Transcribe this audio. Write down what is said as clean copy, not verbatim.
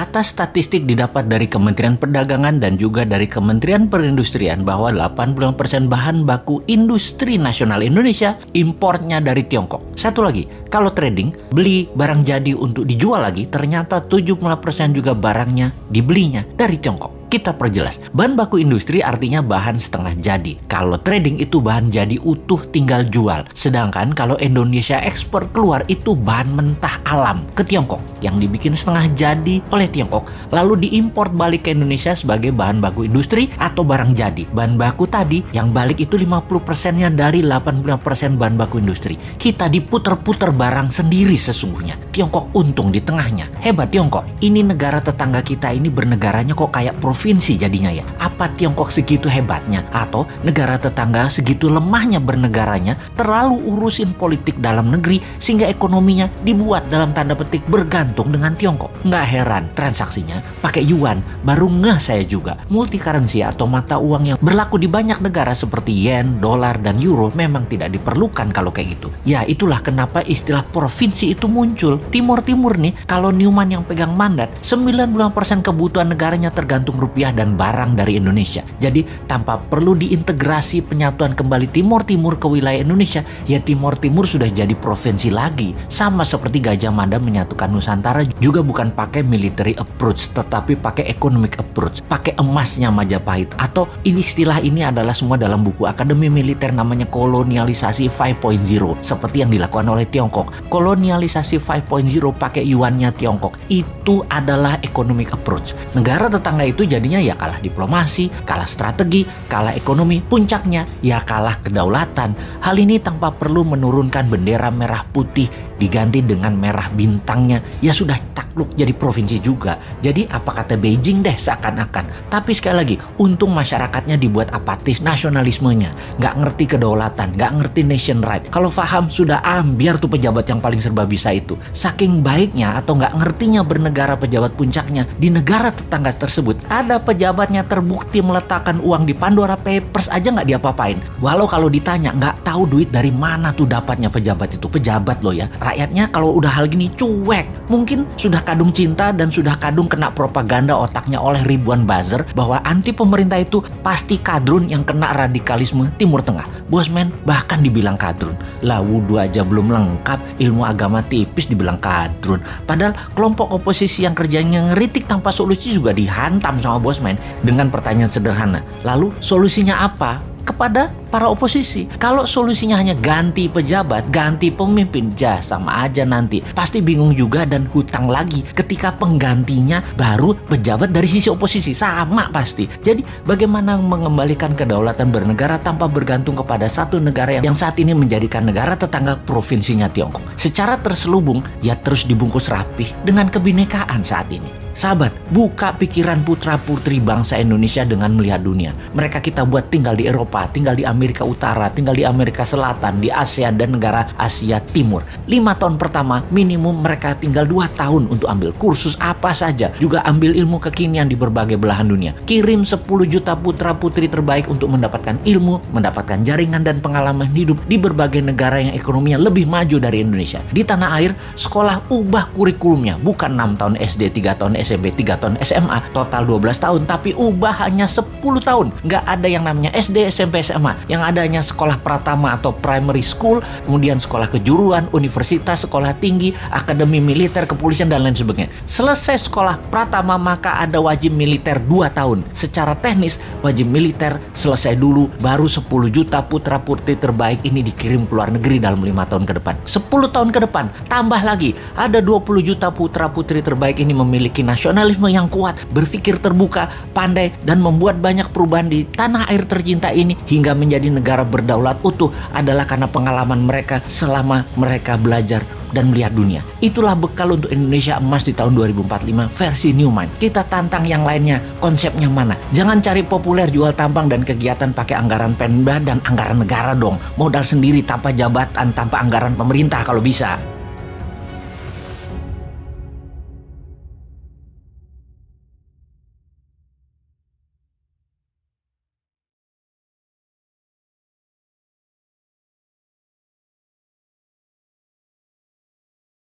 Data statistik didapat dari Kementerian Perdagangan dan juga dari Kementerian Perindustrian bahwa 85% bahan baku industri nasional Indonesia importnya dari Tiongkok. Satu lagi, kalau trading, beli barang jadi untuk dijual lagi, ternyata 70% juga barangnya dibelinya dari Tiongkok. Kita perjelas, bahan baku industri artinya bahan setengah jadi. Kalau trading itu bahan jadi utuh tinggal jual. Sedangkan kalau Indonesia ekspor keluar itu bahan mentah alam ke Tiongkok yang dibikin setengah jadi oleh Tiongkok, lalu diimpor balik ke Indonesia sebagai bahan baku industri atau barang jadi. Bahan baku tadi yang balik itu 50%-nya dari 85% bahan baku industri. Kita diputer-puter barang sendiri sesungguhnya. Tiongkok untung di tengahnya. Hebat Tiongkok. Ini negara tetangga kita ini bernegaranya kok kayak provinsi jadinya ya. Apa Tiongkok segitu hebatnya? Atau negara tetangga segitu lemahnya bernegaranya, terlalu urusin politik dalam negeri sehingga ekonominya dibuat dalam tanda petik bergantung dengan Tiongkok. Nggak heran transaksinya pakai yuan. Baru ngeh saya juga. Multi currency atau mata uang yang berlaku di banyak negara seperti yen, dolar, dan euro memang tidak diperlukan kalau kayak gitu. Ya itulah kenapa istilah provinsi itu muncul. Timur-timur nih, kalau Newman yang pegang mandat, 95% kebutuhan negaranya tergantung rupiah dan barang dari Indonesia. Jadi tanpa perlu diintegrasi penyatuan kembali Timur-Timur ke wilayah Indonesia, ya Timur-Timur sudah jadi provinsi lagi. Sama seperti Gajah Mada menyatukan Nusantara juga bukan pakai military approach, tetapi pakai economic approach, pakai emasnya Majapahit. Atau istilah ini adalah semua dalam buku Akademi Militer namanya kolonialisasi 5.0, seperti yang dilakukan oleh Tiongkok. Kolonialisasi 5.0 pakai yuannya Tiongkok. Itu adalah economic approach. Negara tetangga itu jadinya ya kalah diplomasi, kalah strategi, kalah ekonomi, puncaknya ya kalah kedaulatan. Hal ini tanpa perlu menurunkan bendera merah putih diganti dengan merah bintangnya, ya sudah takluk jadi provinsi juga. Jadi apa kata Beijing deh seakan-akan. Tapi sekali lagi, untung masyarakatnya dibuat apatis nasionalismenya, nggak ngerti kedaulatan, nggak ngerti nation right. Kalau paham sudah biar tuh pejabat yang paling serba bisa itu. Saking baiknya atau nggak ngertinya bernegara pejabat puncaknya di negara tetangga tersebut, ada pejabatnya terbukti meletakkan uang di Pandora Papers aja nggak diapa-apain. Walau kalau ditanya nggak tahu duit dari mana tuh dapatnya pejabat itu. Pejabat loh ya. Rakyatnya kalau udah hal gini cuek. Mungkin sudah kadung cinta dan sudah kadung kena propaganda otaknya oleh ribuan buzzer bahwa anti pemerintah itu pasti kadrun yang kena radikalisme Timur Tengah. Bosman bahkan dibilang kadrun. Lah wudhu aja belum lengkap, ilmu agama tipis dibilang kadrun. Padahal kelompok oposisi yang kerjanya ngeritik tanpa solusi juga dihantam sama Bosman dengan pertanyaan sederhana. Lalu solusinya apa? Kepada para oposisi. Kalau solusinya hanya ganti pejabat, ganti pemimpin, sama aja nanti. Pasti bingung juga dan hutang lagi ketika penggantinya baru pejabat dari sisi oposisi. Sama pasti. Jadi bagaimana mengembalikan kedaulatan bernegara tanpa bergantung kepada satu negara yang saat ini menjadikan negara tetangga provinsinya Tiongkok. Secara terselubung, ya terus dibungkus rapih dengan kebinekaan saat ini. Sahabat, buka pikiran putra-putri bangsa Indonesia dengan melihat dunia. Mereka kita buat tinggal di Eropa, tinggal di Amerika Utara, tinggal di Amerika Selatan, di ASEAN dan negara Asia Timur. 5 tahun pertama minimum mereka tinggal 2 tahun untuk ambil kursus apa saja. Juga ambil ilmu kekinian di berbagai belahan dunia. Kirim 10 juta putra-putri terbaik untuk mendapatkan ilmu, mendapatkan jaringan dan pengalaman hidup di berbagai negara yang ekonominya lebih maju dari Indonesia. Di tanah air, sekolah ubah kurikulumnya. Bukan 6 tahun SD, 3 tahun SMP, 3 tahun SMA, total 12 tahun, tapi ubah hanya 10 tahun. Nggak ada yang namanya SD, SMP, SMA. Yang ada hanya sekolah pratama atau primary school, kemudian sekolah kejuruan, universitas, sekolah tinggi, akademi militer, kepolisian, dan lain sebagainya. Selesai sekolah pratama, maka ada wajib militer 2 tahun. Secara teknis, wajib militer selesai dulu, baru 10 juta putra-putri terbaik ini dikirim ke luar negeri dalam 5 tahun ke depan. 10 tahun ke depan, tambah lagi, ada 20 juta putra-putri terbaik ini memiliki nasionalisme yang kuat, berpikir terbuka, pandai, dan membuat banyak perubahan di tanah air tercinta ini hingga menjadi negara berdaulat utuh adalah karena pengalaman mereka selama mereka belajar dan melihat dunia. Itulah bekal untuk Indonesia emas di tahun 2045 versi Newman. Kita tantang yang lainnya, konsepnya mana? Jangan cari populer jual tampang dan kegiatan pakai anggaran Pemda dan anggaran negara dong. Modal sendiri tanpa jabatan, tanpa anggaran pemerintah kalau bisa.